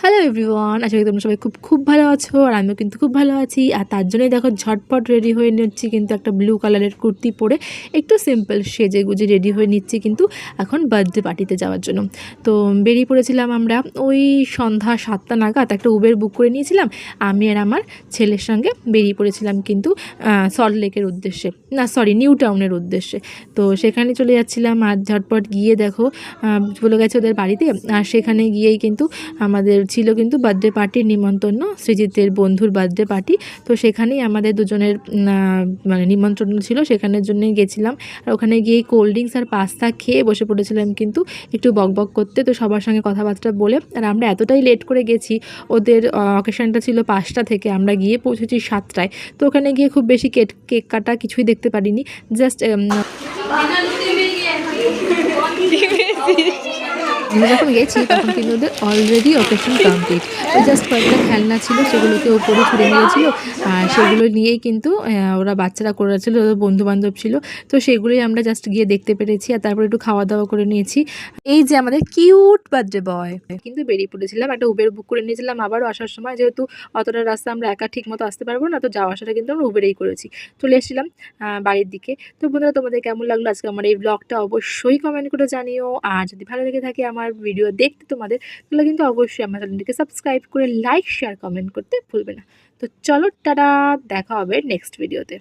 Hello everyone, আশা করি তোমরা সবাই খুব খুব ভালো আছো। আর আমিও কিন্তু খুব ভালো আছি। আর তার জন্যই দেখো ঝটপট রেডি হয়ে নিচ্ছি কিন্তু একটা ব্লু কালারের কুর্তি পরে একটু সিম্পল সেজে গুজে রেডি হয়ে নিচ্ছি কিন্তু এখন বার্থডে পার্টিতে যাওয়ার জন্য। তো বেরিয়ে পড়েছিলাম আমরা ওই সন্ধ্যা 7টা নাগাদ, একটা উবের বুক করে নিয়েছিলাম। আমি আর আমার ছেলের সঙ্গে বেরিয়ে পড়েছিলাম কিন্তু সল্ট লেকের উদ্দেশ্যে, না সরি নিউ টাউনের উদ্দেশ্যে। তো সেখানে চলে যাচ্ছিলাম আর ঝটপট গিয়ে দেখো চলে গেছে ওদের বাড়িতে। আর সেখানে গিয়েই কিন্তু আমাদের ছিল কিন্তু বার্থডে পার্টির নিমন্ত্রণ, সৃজিতের বন্ধুর বার্থডে পার্টি। তো সেখানেই আমাদের দুজনের মানে নিমন্ত্রণ ছিল, সেখানের জন্যই গেছিলাম। আর ওখানে গিয়ে কোল্ড ড্রিঙ্কস আর পাস্তা খেয়ে বসে পড়েছিলাম কিন্তু একটু বকবক করতে, তো সবার সঙ্গে কথাবার্তা বলে। আর আমরা এতটাই লেট করে গেছি, ওদের অকেশনটা ছিল 5টা থেকে, আমরা গিয়ে পৌঁছেছি 7টায়। তো ওখানে গিয়ে খুব বেশি কেক কাটা কিছুই দেখতে পারিনি, জাস্ট আমরা যখন গেছি তখন কিন্তু ওদের অলরেডি অকেশন কমপ্লিট। ওই জাস্ট কয়েকটা খেলনা ছিল, সেগুলোকে ওপরে ছুড়ে নিয়েছিল। আর সেগুলো নিয়েই কিন্তু ওরা বাচ্চারা করেছিল, ওদের বন্ধুবান্ধব ছিল। তো সেগুলোই আমরা জাস্ট গিয়ে দেখতে পেরেছি। আর তারপরে একটু খাওয়া দাওয়া করে নিয়েছি। এই যে আমাদের কিউট বার্থডে বয় কিন্তু বেরিয়ে পড়েছিলাম, একটা উবের বুক করে নিয়েছিলাম আবারও আসার সময়, যেহেতু অতটা রাস্তা আমরা একা ঠিক মতো আসতে পারবো না। তো যাওয়া আসাটা কিন্তু আমরা উবেরেই করেছি। চলে এসেছিলাম বাড়ির দিকে। তো বন্ধুরা, তোমাদের কেমন লাগলো আজকে আমার এই ব্লগটা অবশ্যই কমেন্ট করে জানিও। আর যদি ভালো লেগে থাকে আমার ভিডিও দেখতে তোমাদের, তাহলে কিন্তু অবশ্যই আমার চ্যানেলটিকে সাবস্ক্রাইব করে লাইক শেয়ার কমেন্ট করতে ভুলবে না। তো চলো, টাটা, দেখা হবে নেক্সট ভিডিওতে।